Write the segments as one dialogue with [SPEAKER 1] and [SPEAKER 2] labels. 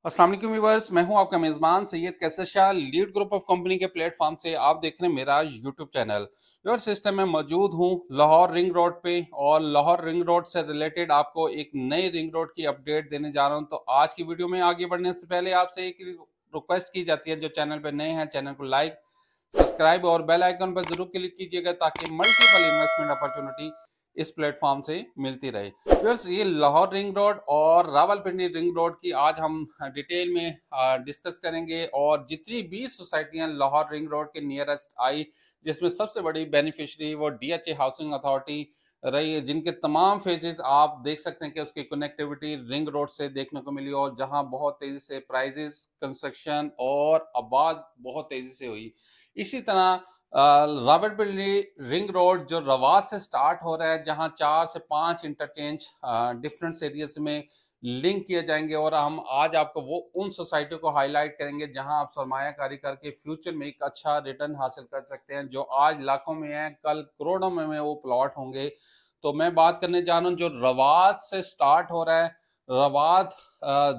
[SPEAKER 1] अस्सलाम वालेकुम व्यूअर्स, मैं हूं आपका मेज़बान Syed Qaiser Shah. Lead Group of Company के प्लेटफॉर्म से आप देख रहे हैं मेरा यूट्यूब चैनल। व्यूअर्स, सिस्टम में मौजूद हूं लाहौर रिंग रोड पे और लाहौर रिंग रोड से रिलेटेड आपको एक नई रिंग रोड की अपडेट देने जा रहा हूं। तो आज की वीडियो में आगे बढ़ने से पहले आपसे एक रिक्वेस्ट की जाती है, जो चैनल पर नए हैं चैनल को लाइक, सब्सक्राइब और बेल आइकन पर जरूर क्लिक कीजिएगा ताकि मल्टीपल इन्वेस्टमेंट अपॉर्चुनिटी इस प्लेटफॉर्म से मिलती रहे। व्यूअर्स, ये लाहौर रिंग रोड और रावलपिंडी रिंग रोड की आज हम डिटेल में डिस्कस करेंगे और जितनी भी सोसाइटियां लाहौर रिंग रोड के नियरेस्ट आई, जिसमें सबसे बड़ी बेनिफिशियरी वो डीएचए हाउसिंग अथॉरिटी रही है, जिनके तमाम फेजेस आप देख सकते हैं कि उसकी कनेक्टिविटी रिंग रोड से देखने को मिली और जहां बहुत तेजी से प्राइजेस, कंस्ट्रक्शन और आबाद बहुत तेजी से हुई। इसी तरह रावलपिंडी रिंग रोड जो रवात से स्टार्ट हो रहा है, जहां 4 से 5 इंटरचेंज डिफरेंट एरियाज में लिंक किए जाएंगे और हम आज आपको वो उन सोसाइटियों को हाईलाइट करेंगे जहां आप सरमायाकारी करके फ्यूचर में एक अच्छा रिटर्न हासिल कर सकते हैं, जो आज लाखों में है कल करोड़ों में वो प्लॉट होंगे। तो मैं बात करने जा रहा हूँ जो रवात से स्टार्ट हो रहा है, रवात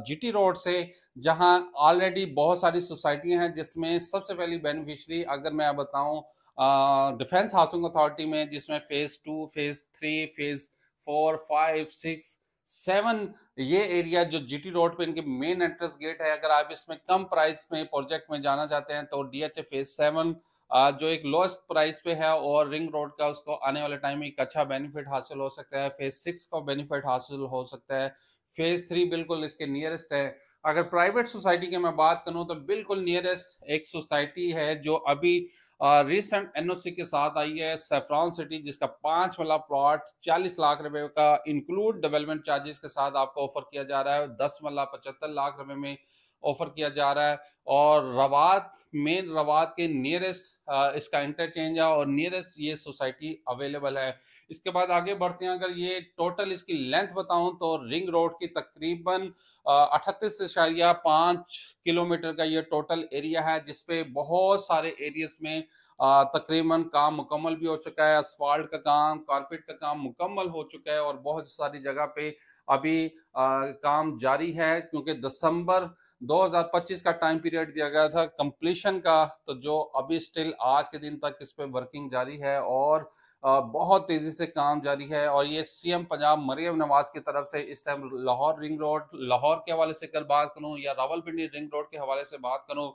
[SPEAKER 1] जीटी रोड से, जहां ऑलरेडी बहुत सारी सोसाइटियां हैं, जिसमें सबसे पहली बेनिफिशियरी अगर मैं बताऊं डिफेंस हाउसिंग अथॉरिटी में, जिसमें फेज 2, फेज 3, फेज 4, 5, 6, 7 ये एरिया जो जीटी रोड पे इनके मेन एंट्रेंस गेट है, अगर आप इसमें कम प्राइस में प्रोजेक्ट में जाना चाहते हैं तो डीएचए फेज 7 जो एक लोएस्ट प्राइस पे है और रिंग रोड का, उसको आने वाले टाइम में एक अच्छा बेनिफिट हासिल हो सकता है। फेज 6 का बेनिफिट हासिल हो सकता है। फेज 3 बिल्कुल इसके नियरेस्ट है। अगर प्राइवेट सोसाइटी की मैं बात करूं तो बिल्कुल नियरेस्ट एक सोसाइटी है जो अभी रिसेंट एनओसी के साथ आई है, सैफरॉन सिटी, जिसका 5 वाला प्लॉट 40 लाख रुपए का इंक्लूड डेवलपमेंट चार्जेस के साथ आपको ऑफर किया जा रहा है। 10 वाला 75 लाख रुपए में ऑफर किया जा रहा है और रवात, मेन रवात के नियरेस्ट इसका इंटरचेंज है और नियरेस्ट ये सोसाइटी अवेलेबल है। इसके बाद आगे बढ़ते हैं, अगर ये टोटल इसकी लेंथ बताऊं तो रिंग रोड की तकरीबन 38.5 किलोमीटर का ये टोटल एरिया है, जिसपे बहुत सारे एरियाज में तकरीबन काम मुकम्मल भी हो चुका है। असफाल्ट का काम, कारपेट का काम मुकम्मल हो चुका है और बहुत सारी जगह पे अभी काम जारी है, क्योंकि दिसंबर 2025 का टाइम पीरियड दिया गया था कंप्लीशन का, तो जो अभी स्टिल आज के दिन तक इस पे वर्किंग जारी है और बहुत तेजी से काम जारी है। और ये सीएम पंजाब मरियम नवाज की तरफ से इस time Lahore ring road, Lahore के हवाले से अगर बात करूं या रावलपिंडी रिंग रोड के हवाले से बात करूं,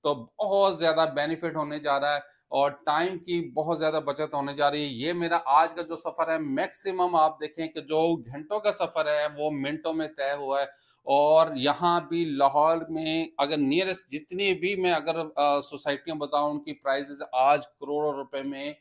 [SPEAKER 1] तो बहुत ज्यादा बेनिफिट होने जा रहा है और टाइम की बहुत ज्यादा बचत होने जा रही है। ये मेरा आज का जो सफर है, मैक्सिमम आप देखें कि जो घंटों का सफर है वो मिनटों में तय हुआ है। और यहाँ भी लाहौर में अगर नियरेस्ट जितनी भी मैं अगर सोसाइटियां बताऊं, उनकी प्राइसेस आज करोड़ों रुपए में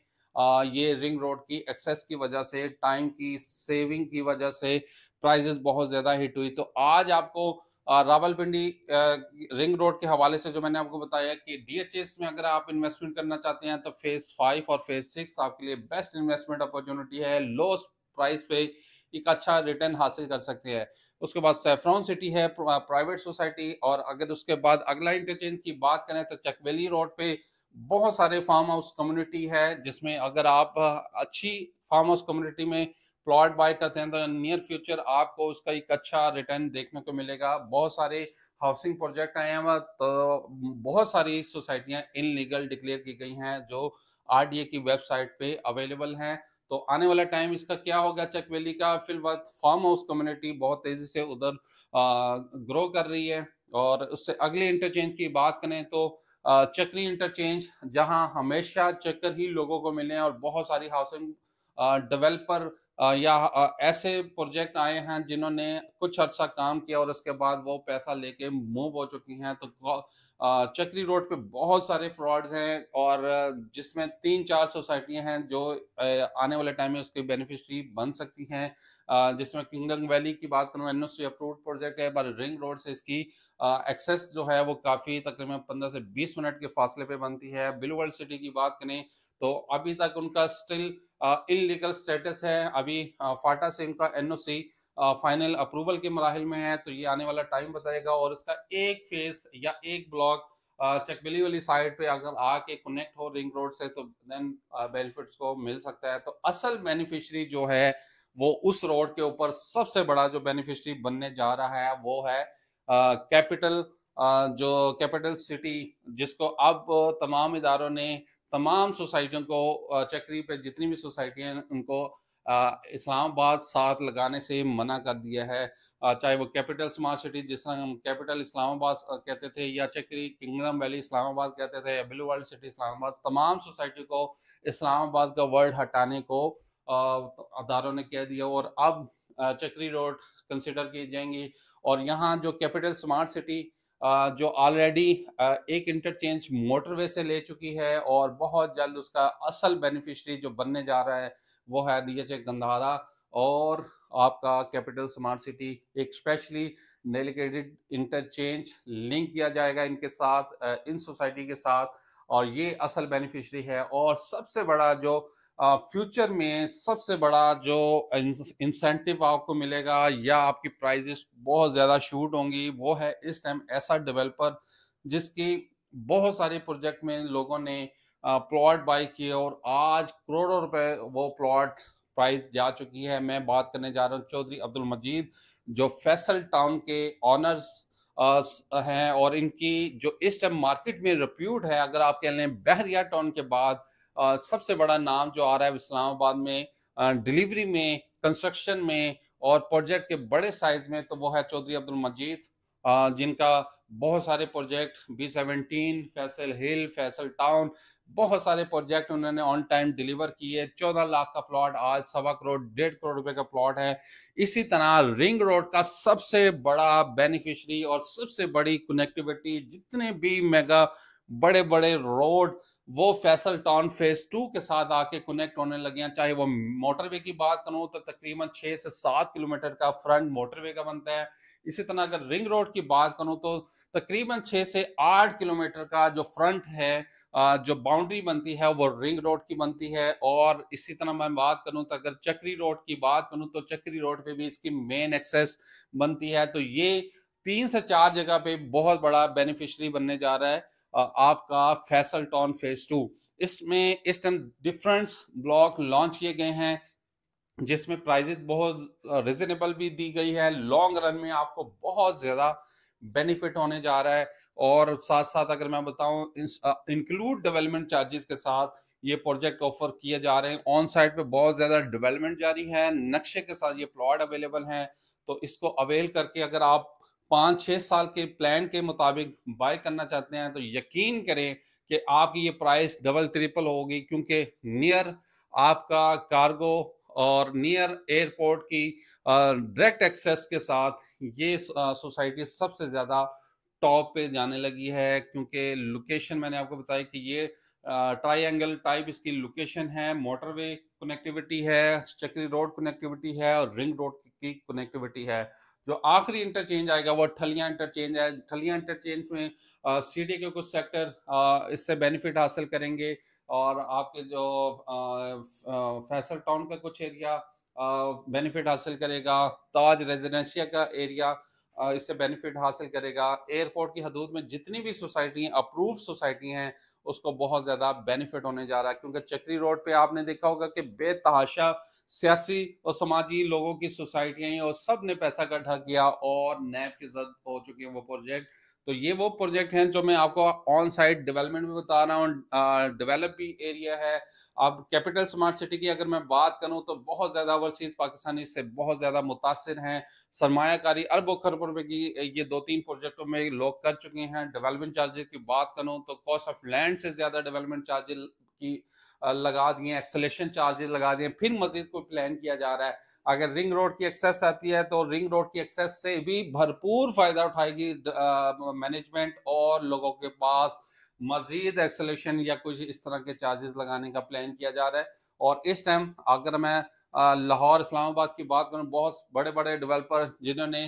[SPEAKER 1] ये रिंग रोड की एक्सेस की वजह से, टाइम की सेविंग की वजह से प्राइसेस बहुत ज्यादा हिट हुई। तो आज आपको रावलपिंडी रिंग रोड के हवाले से जो मैंने आपको बताया कि डीएचएस में अगर आप इन्वेस्टमेंट करना चाहते हैं तो फेज 5 और फेज 6 आपके लिए बेस्ट इन्वेस्टमेंट अपॉर्चुनिटी है। लो प्राइस पे एक अच्छा रिटर्न हासिल कर सकते हैं। उसके बाद सैफरॉन सिटी है, प्राइवेट सोसाइटी। और अगर उसके बाद अगला इंटरचेंज की बात करें तो चकवेली रोड पे बहुत सारे फार्म हाउस कम्युनिटी है, जिसमें अगर आप अच्छी फार्म हाउस कम्युनिटी में प्लॉट बाय करते हैं तो नियर फ्यूचर आपको उसका एक अच्छा रिटर्न देखने को मिलेगा। बहुत सारे हाउसिंग प्रोजेक्ट आए हैं, तो बहुत सारी सोसाइटियां इनलीगल डिक्लेयर की गई हैं जो आरडीए की वेबसाइट पे अवेलेबल हैं। तो आने वाला टाइम इसका क्या होगा चक वैली का, फिल वक्त फार्म हाउस कम्युनिटी बहुत तेजी से उधर ग्रो कर रही है। और उससे अगले इंटरचेंज की बात करें तो चक्री इंटरचेंज, जहां हमेशा चक्कर ही लोगों को मिले हैं और बहुत सारी हाउसिंग डेवलपर या ऐसे प्रोजेक्ट आए हैं जिन्होंने कुछ अर्सा काम किया और उसके बाद वो पैसा लेके मूव हो चुकी हैं। तो चक्री रोड पे बहुत सारे फ्रॉड्स हैं और जिसमें 3-4 सोसाइटियां हैं जो आने वाले टाइम में उसके बेनिफिशरी बन सकती हैं। जिसमें किंगडम वैली की बात करूँ, एनओसी अप्रूव्ड प्रोजेक्ट है, पर रिंग रोड से इसकी एक्सेस जो है वो काफ़ी तकरीबन 15 से 20 मिनट के फासले पे बनती है। ब्लू वर्ल्ड सिटी की बात करें तो अभी तक उनका स्टिल इलीगल स्टेटस है। अभी फाटा से उनका एनओसी फाइनल अप्रूवल के मराहिल में है, तो ये आने वाला टाइम बताएगा। और इसका एक फेस या एक ब्लॉक चकबली वाली साइड पे अगर आके कनेक्ट हो रिंग रोड से तो देन बेनिफिट्स को मिल सकता है। तो असल बेनिफिशियरी जो है वो उस रोड के ऊपर सबसे बड़ा जो बेनिफिशियरी बनने जा रहा है वो है कैपिटल जो कैपिटल सिटी, जिसको अब तमाम इदारों ने तमाम सोसाइटियों को चक्री पे जितनी भी सोसाइटियाँ हैं उनको इस्लामाबाद साथ लगाने से मना कर दिया है। चाहे वो कैपिटल स्मार्ट सिटी जिस तरह हम कैपिटल इस्लामाबाद कहते थे, या चक्री किंगडम वैली इस्लामाबाद कहते थे, या ब्लू वर्ल्ड सिटी इस्लामाबाद, तमाम सोसाइटी को इस्लामाबाद का वर्ड हटाने को अदारों ने कह दिया, और अब चक्री रोड कंसिडर की जाएंगी। और यहाँ जो कैपिटल स्मार्ट सिटी जो ऑलरेडी एक इंटरचेंज मोटरवे से ले चुकी है, और बहुत जल्द उसका असल बेनिफिशरी जो बनने जा रहा है वो है डीएचए गंधारा, और आपका कैपिटल स्मार्ट सिटी एक स्पेशली डेलिकेटेड इंटरचेंज लिंक किया जाएगा इनके साथ, इन सोसाइटी के साथ, और ये असल बेनिफिशरी है। और सबसे बड़ा जो फ्यूचर में सबसे बड़ा जो इंसेंटिव आपको मिलेगा या आपकी प्राइजेस बहुत ज़्यादा शूट होंगी, वो है इस टाइम ऐसा डेवलपर जिसकी बहुत सारे प्रोजेक्ट में लोगों ने प्लॉट बाई किए, और आज करोड़ों रुपए वो प्लॉट प्राइस जा चुकी है। मैं बात करने जा रहा हूँ चौधरी अब्दुल मजीद, जो फैसल टाउन के ऑनर्स हैं, और इनकी जो इस टाइम मार्केट में रिप्यूट है, अगर आप कह लें बहरिया टाउन के बाद सबसे बड़ा नाम जो आ रहा है इस्लामाबाद में डिलीवरी में, कंस्ट्रक्शन में और प्रोजेक्ट के बड़े साइज में, तो वो है चौधरी अब्दुल मजीद, जिनका बहुत सारे प्रोजेक्ट B17, फैसल हिल, फैसल टाउन, बहुत सारे प्रोजेक्ट उन्होंने ऑन टाइम डिलीवर किए। 14 लाख का प्लॉट आज 1.25 करोड़ 1.5 करोड़ रुपए का प्लॉट है। इसी तरह रिंग रोड का सबसे बड़ा बेनिफिशरी और सबसे बड़ी कनेक्टिविटी, जितने भी मेगा बड़े बड़े रोड वो फैसल टाउन फेज 2 के साथ आके कनेक्ट होने लगे हैं। चाहे वो मोटरवे की बात करूं तो तकरीबन 6 से 7 किलोमीटर का फ्रंट मोटरवे का बनता है। इसी तरह अगर रिंग रोड की बात करूं तो तकरीबन 6 से 8 किलोमीटर का जो फ्रंट है, जो बाउंड्री बनती है वो रिंग रोड की बनती है। और इसी तरह मैं बात करूं तो अगर चक्री रोड की बात करूं तो चक्री रोड पे भी इसकी मेन एक्सेस बनती है। तो ये 3 से 4 जगह पे बहुत बड़ा बेनिफिशियरी बनने जा रहा है आपका फैसल टाउन फेज 2। इसमें इस टाइम डिफरेंट ब्लॉक लॉन्च किए गए हैं, जिसमें प्राइजेस बहुत रिजनेबल भी दी गई है। लॉन्ग रन में आपको बहुत ज्यादा बेनिफिट होने जा रहा है। और साथ साथ अगर मैं बताऊं, इंक्लूड डेवलपमेंट चार्जेस के साथ ये प्रोजेक्ट ऑफर किए जा रहे हैं। ऑन साइट पे बहुत ज्यादा डेवलपमेंट जारी है, नक्शे के साथ ये प्लॉट अवेलेबल हैं। तो इसको अवेल करके अगर आप 5-6 साल के प्लान के मुताबिक बाय करना चाहते हैं तो यकीन करें कि आपकी ये प्राइस डबल ट्रिपल होगी, क्योंकि नियर आपका कार्गो और नियर एयरपोर्ट की डायरेक्ट एक्सेस के साथ ये सोसाइटी सबसे ज़्यादा टॉप पे जाने लगी है। क्योंकि लोकेशन मैंने आपको बताया कि ये ट्रायंगल टाइप इसकी लोकेशन है, मोटरवे कनेक्टिविटी है, चक्री रोड कनेक्टिविटी है और रिंग रोड की कनेक्टिविटी है। जो आखिरी इंटरचेंज आएगा वो ठलियां इंटरचेंज है। ठलियां इंटरचेंज में सिटी के कुछ सेक्टर इससे बेनिफिट हासिल करेंगे, और आपके जो फैसल टाउन का कुछ एरिया बेनिफिट हासिल करेगा। ताज रेजिडेंशिया का एरिया इससे बेनिफिट हासिल करेगा। एयरपोर्ट की हदूद में जितनी भी सोसाइटी अप्रूव सोसाइटी हैं उसको बहुत ज़्यादा बेनिफिट होने जा रहा है। क्योंकि चक्री रोड पे आपने देखा होगा कि बेतहाशा सियासी और समाजी लोगों की सोसाइटियां हैं और सब ने पैसा इकट्ठा किया और नैब की जद हो चुकी है वो प्रोजेक्ट। तो ये वो प्रोजेक्ट हैं जो मैं आपको ऑन साइट डेवलपमेंट में बता रहा हूँ, डेवलप भी एरिया है। अब कैपिटल स्मार्ट सिटी की अगर मैं बात करूं तो बहुत ज़्यादा ओवरसीज पाकिस्तानी इससे बहुत ज़्यादा मुतासिर हैं। सरमायाकारी अरबों खरबों रुपए की ये 2-3 प्रोजेक्टों में लोग कर चुके हैं। डेवलपमेंट चार्जेस की बात करूं तो कॉस्ट ऑफ लैंड से ज़्यादा डेवलपमेंट चार्जेस की लगा दिए, एक्सेलेशन चार्जेस लगा दिए, फिर मजीद कोई प्लान किया जा रहा है। अगर रिंग रोड की एक्सेस आती है तो रिंग रोड की एक्सेस से भी भरपूर फायदा उठाएगी मैनेजमेंट, और लोगों के पास मजीद एक्सेलेशन या कुछ इस तरह के चार्जेस लगाने का प्लान किया जा रहा है। और इस टाइम अगर मैं लाहौर इस्लामाबाद की बात करूं, बहुत बड़े बड़े डेवलपर जिन्होंने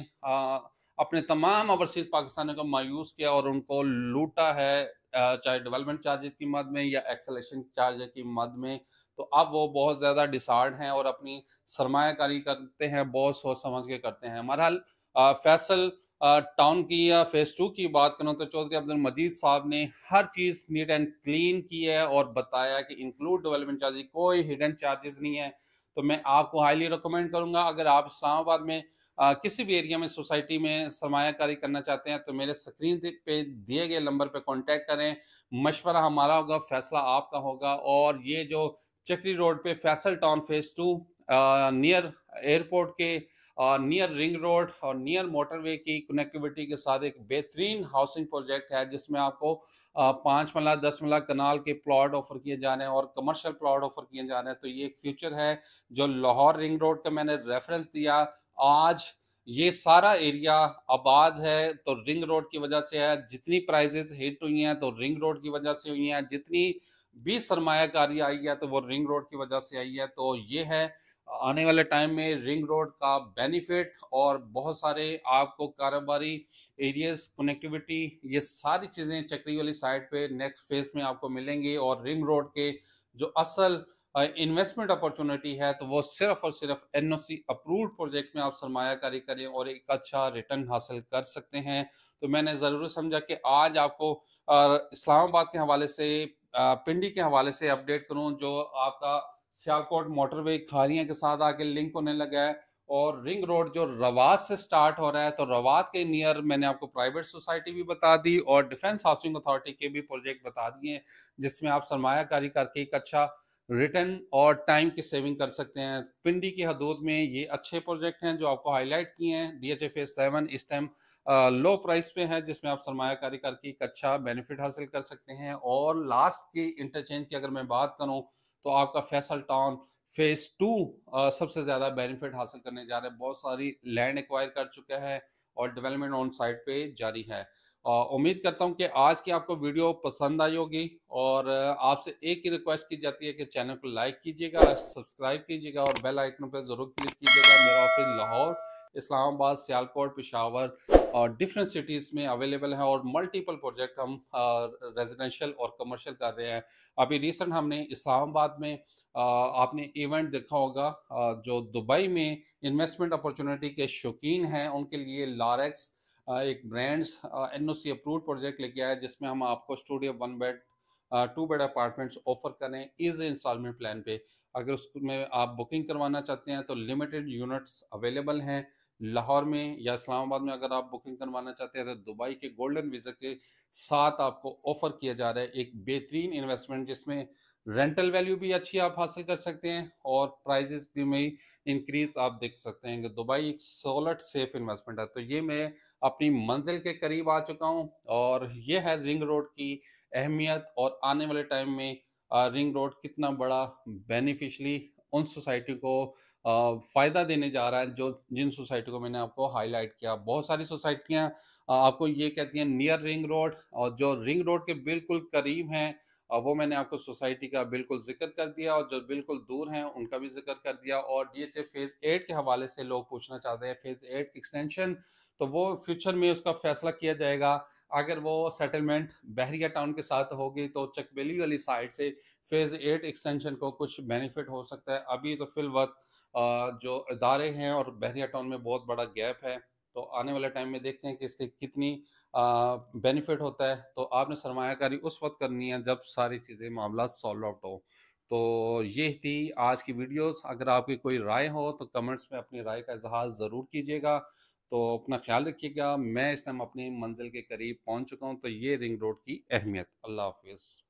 [SPEAKER 1] अपने तमाम ओवरसीज पाकिस्तानियों को मायूस किया और उनको लूटा है, चाहे डेवलपमेंट चार्जेस की मद में या एक्सेलेशन चार्जेस की मद में, तो अब वो बहुत ज़्यादा डिसार्ड हैं और अपनी सरमायाकारी करते हैं, बहुत सोच समझ के करते हैं। बहरहाल फैसल टाउन की या फेज 2 की बात करूं तो चौधरी अब्दुल मजीद साहब ने हर चीज़ नीट एंड क्लीन की है और बताया कि इंक्लूड डेवलपमेंट चार्जेस, कोई हिडन चार्जेस नहीं है। तो मैं आपको हाईली रिकमेंड करूंगा, अगर आप इस्लामाबाद में किसी भी एरिया में सोसाइटी में सरमायाकारी करना चाहते हैं तो मेरे स्क्रीन पे दिए गए नंबर पे कांटेक्ट करें। मशवरा हमारा होगा, फैसला आपका होगा। और ये जो चक्री रोड पे Faisal town phase 2 near airport के नियर रिंग रोड और नियर मोटरवे की कनेक्टिविटी के साथ एक बेहतरीन हाउसिंग प्रोजेक्ट है, जिसमें आपको 5 मरला 10 मरला कनाल के प्लॉट ऑफर किए जा रहे हैं और कमर्शियल प्लॉट ऑफर किए जा रहे हैं। तो ये एक फ्यूचर है। जो लाहौर रिंग रोड का मैंने रेफरेंस दिया, आज ये सारा एरिया आबाद है तो रिंग रोड की वजह से है। जितनी प्राइजेस हिट हुई हैं तो रिंग रोड की वजह से हुई हैं, जितनी भी सरमायाकारी आई है तो वो रिंग रोड की वजह से आई है। तो ये है आने वाले टाइम में रिंग रोड का बेनिफिट, और बहुत सारे आपको कारोबारी एरियाज, कनेक्टिविटी, ये सारी चीज़ें चक्री वाली साइड पे नेक्स्ट फेज में आपको मिलेंगी। और रिंग रोड के जो असल इन्वेस्टमेंट अपॉर्चुनिटी है तो वो सिर्फ और सिर्फ एनओसी अप्रूव्ड प्रोजेक्ट में आप सरमायाकारी करें और एक अच्छा रिटर्न हासिल कर सकते हैं। तो मैंने ज़रूर समझा कि आज आपको इस्लामाबाद के हवाले से, पिंडी के हवाले से अपडेट करूं, जो आपका सियालकोट मोटरवे खारियां के साथ आके लिंक होने लगा है। और रिंग रोड जो रवात से स्टार्ट हो रहा है, तो रवात के नियर मैंने आपको प्राइवेट सोसाइटी भी बता दी और डिफेंस हाउसिंग अथॉरिटी के भी प्रोजेक्ट बता दिए, जिसमें आप सरमायाकारी करके एक अच्छा रिटर्न और टाइम की सेविंग कर सकते हैं। पिंडी की हदूद में ये अच्छे प्रोजेक्ट हैं जो आपको हाईलाइट किए हैं। DHA फेज 7 इस टाइम लो प्राइस पे है, जिसमें आप सरमायाकारी करके एक अच्छा बेनिफिट हासिल कर सकते हैं। और लास्ट की इंटरचेंज की अगर मैं बात करूं तो आपका फैसल टाउन फेज 2 सबसे ज़्यादा बेनिफिट हासिल करने जा रहे हैं। बहुत सारी लैंड एक्वायर कर चुका है और डेवलपमेंट ऑन साइट पे जारी है। उम्मीद करता हूं कि आज की आपको वीडियो पसंद आई होगी। और आपसे एक ही रिक्वेस्ट की जाती है कि चैनल को लाइक कीजिएगा, सब्सक्राइब कीजिएगा और बेल आइकन पर ज़रूर क्लिक कीजिएगा। मेरा ऑफिस लाहौर, इस्लामाबाद, सियालकोट, पेशावर और डिफरेंट सिटीज़ में अवेलेबल है और मल्टीपल प्रोजेक्ट हम रेजिडेंशियल और कमर्शियल कर रहे हैं। अभी रिसेंट हमने इस्लामाबाद में आपने इवेंट देखा होगा, जो दुबई में इन्वेस्टमेंट अपॉर्चुनिटी के शौकीन हैं उनके लिए लारेक्स एक ब्रांड्स एनओसी अप्रूव्ड प्रोजेक्ट लेके आया, जिसमें हम आपको studio 1 bed 2 bed apartments offer करें इज इंस्टॉलमेंट प्लान पे। अगर उसमें आप बुकिंग करवाना चाहते हैं तो लिमिटेड यूनिट्स अवेलेबल हैं लाहौर में, या इस्लामाबाद में अगर आप बुकिंग करवाना चाहते हैं तो दुबई के गोल्डन वीज़ा के साथ आपको ऑफर किया जा रहा है एक बेहतरीन इन्वेस्टमेंट, जिसमें रेंटल वैल्यू भी अच्छी आप हासिल कर सकते हैं और प्राइजेस भी में इंक्रीज आप देख सकते हैं कि दुबई एक सॉलिड सेफ इन्वेस्टमेंट है। तो ये मैं अपनी मंजिल के करीब आ चुका हूँ और ये है रिंग रोड की अहमियत और आने वाले टाइम में रिंग रोड कितना बड़ा बेनिफिशली उन सोसाइटी को फ़ायदा देने जा रहा है, जो जिन सोसाइटी को मैंने आपको हाईलाइट किया। बहुत सारी सोसाइटियाँ आपको ये कहती हैं नियर रिंग रोड, और जो रिंग रोड के बिल्कुल करीब हैं वो मैंने आपको सोसाइटी का बिल्कुल जिक्र कर दिया, और जो बिल्कुल दूर हैं उनका भी जिक्र कर दिया। और DHA फेज़ 8 के हवाले से लोग पूछना चाहते हैं फेज़ 8 एक्सटेंशन, तो वो फ्यूचर में उसका फैसला किया जाएगा। अगर वो सेटलमेंट बहरिया टाउन के साथ होगी तो चकबेली वाली साइड से फेज़ 8 एक्सटेंशन को कुछ बेनिफिट हो सकता है। अभी तो फिल वक्त जो इदारे हैं और बहरिया टाउन में बहुत बड़ा गैप है, तो आने वाले टाइम में देखते हैं कि इसके कितनी बेनिफिट होता है। तो आपने सरमायाकारी उस वक्त करनी है जब सारी चीज़ें मामला सॉल्व आउट हो। तो ये थी आज की वीडियोस। अगर आपकी कोई राय हो तो कमेंट्स में अपनी राय का इजहार ज़रूर कीजिएगा। तो अपना ख्याल रखिएगा। मैं इस टाइम अपनी मंजिल के करीब पहुंच चुका हूं। तो ये रिंग रोड की अहमियत। अल्लाह हाफिज़।